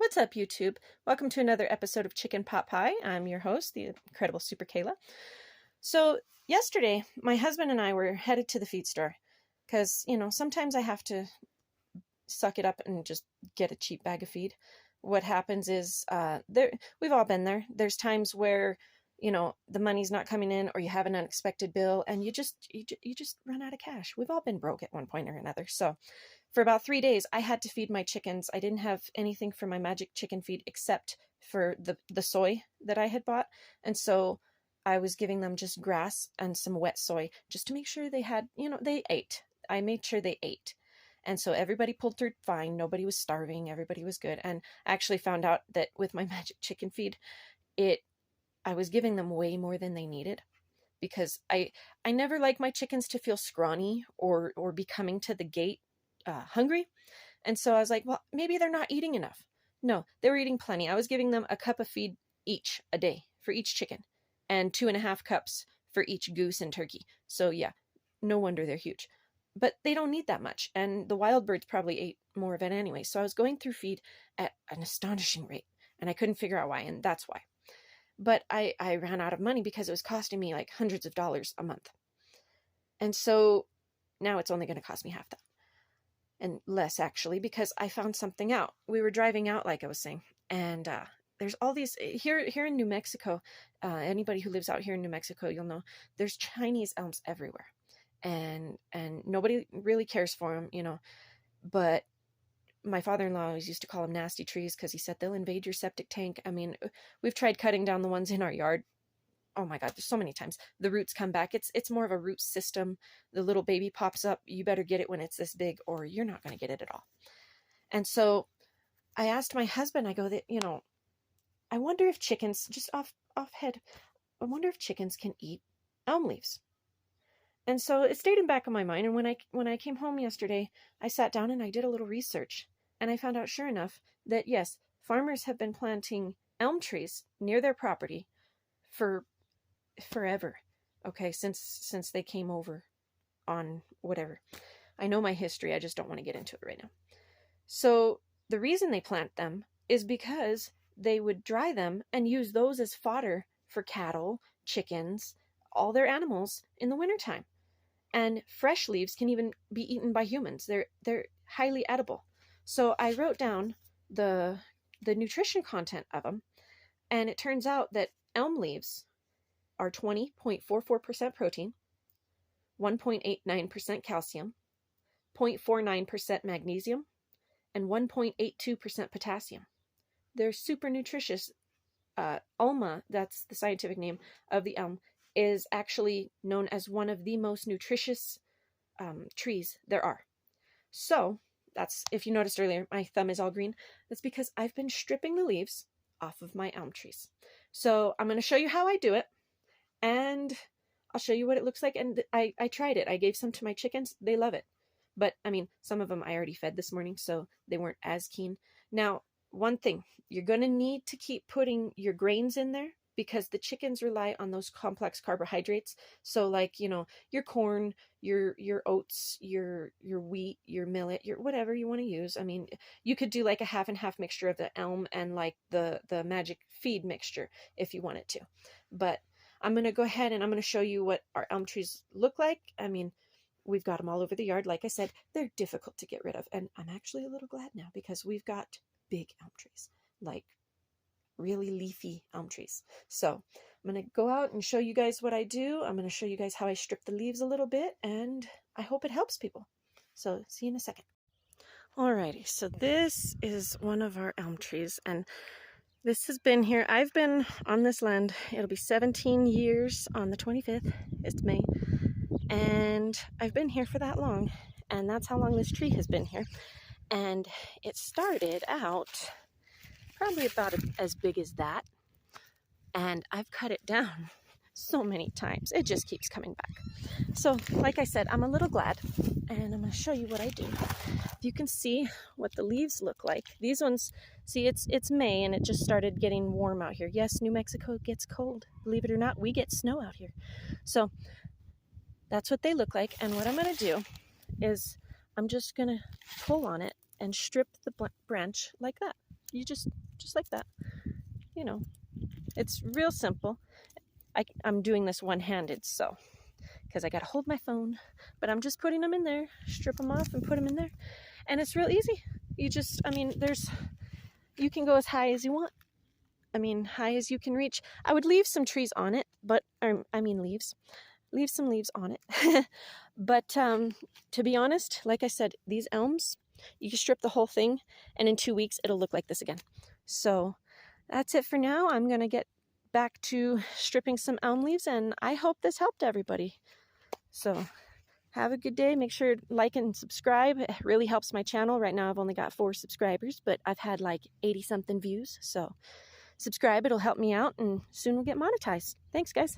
What's up, YouTube? Welcome to another episode of Chicken Pot Pie. I'm your host, the incredible Super Kayla. So yesterday, my husband and I were headed to the feed store because, sometimes I have to suck it up and just get a cheap bag of feed. What happens is, we've all been there. There's times where, the money's not coming in, or you have an unexpected bill and you just run out of cash. We've all been broke at one point or another. So for about 3 days, I had to feed my chickens. I didn't have anything for my magic chicken feed except for the soy that I had bought. And so I was giving them just grass and some wet soy just to make sure they had, they ate. I made sure they ate. And so everybody pulled through fine. Nobody was starving. Everybody was good. And I actually found out that with my magic chicken feed, I was giving them way more than they needed, because I never like my chickens to feel scrawny or be coming to the gate hungry. And so I was like, well, maybe they're not eating enough. No, they were eating plenty. I was giving them a cup of feed each a day for each chicken, and 2.5 cups for each goose and turkey. So yeah, no wonder they're huge. But they don't need that much, and the wild birds probably ate more of it anyway. So I was going through feed at an astonishing rate, and I couldn't figure out why, and that's why. But I ran out of money because it was costing me like hundreds of dollars a month. And so now it's only going to cost me half that. And less, actually, because I found something out. We were driving out, like I was saying, and there's all these here in New Mexico. Anybody who lives out here in New Mexico, you'll know there's Chinese elms everywhere, and nobody really cares for them, But my father-in-law always used to call them nasty trees because he said they'll invade your septic tank. I mean, we've tried cutting down the ones in our yard. Oh my God, there's so many times. The roots come back. It's more of a root system. The little baby pops up. You better get it when it's this big, or you're not going to get it at all. And so I asked my husband, I go, I wonder if chickens, just off head, I wonder if chickens can eat elm leaves. And so it stayed in back of my mind. And when I came home yesterday, I sat down and I did a little research. And I found out, sure enough, that yes, farmers have been planting elm trees near their property for forever. Okay, since they came over on whatever. I know my history, I just don't want to get into it right now. So the reason they plant them is because they would dry them and use those as fodder for cattle, chickens, all their animals in the wintertime. And fresh leaves can even be eaten by humans. They're highly edible. So I wrote down the nutrition content of them, and it turns out that elm leaves are 20.44% protein, 1.89% calcium, 0.49% magnesium, and 1.82% potassium. They're super nutritious. Ulma, that's the scientific name of the elm, is actually known as one of the most nutritious trees there are. So that's, if you noticed earlier, my thumb is all green. That's because I've been stripping the leaves off of my elm trees. So I'm going to show you how I do it, and I'll show you what it looks like. And I tried it. I gave some to my chickens. They love it. But I mean, some of them I already fed this morning, so they weren't as keen. Now, one thing, you're going to need to keep putting your grains in there, because the chickens rely on those complex carbohydrates. So like, your corn, your oats, your wheat, your millet, your whatever you want to use. I mean, you could do like a half and half mixture of the elm and like the magic feed mixture if you wanted to. But I'm going to go ahead and I'm going to show you what our elm trees look like. I mean, we've got them all over the yard. Like I said, they're difficult to get rid of. And I'm actually a little glad now, because we've got big elm trees, like really leafy elm trees. So I'm going to go out and show you guys what I do. I'm going to show you guys how I strip the leaves a little bit, and I hope it helps people. So see you in a second. Alrighty, so this is one of our elm trees, and this has been here. I've been on this land. It'll be 17 years on the 25th. It's May. And I've been here for that long, and that's how long this tree has been here. And it started out probably about as big as that, and I've cut it down so many times. It just keeps coming back. So like I said, I'm a little glad, and I'm going to show you what I do. You can see what the leaves look like. These ones, see, it's May, and it just started getting warm out here. Yes, New Mexico gets cold. Believe it or not, we get snow out here. So that's what they look like. And what I'm going to do is I'm just going to pull on it and strip the branch like that. you just like that. You know, it's real simple. I'm doing this one-handed, so, because I got to hold my phone, but I'm just putting them in there, strip them off and put them in there. And it's real easy. You just, I mean, you can go as high as you want. I mean, high as you can reach. I would leave some trees on it, leaves. Leave some leaves on it. But to be honest, like I said, these elms, you can strip the whole thing, and in 2 weeks, it'll look like this again. So that's it for now. I'm going to get back to stripping some elm leaves, and I hope this helped everybody. So have a good day. Make sure to like and subscribe. It really helps my channel. Right now I've only got 4 subscribers, but I've had like 80 something views. So subscribe, it'll help me out, and soon we'll get monetized. Thanks, guys.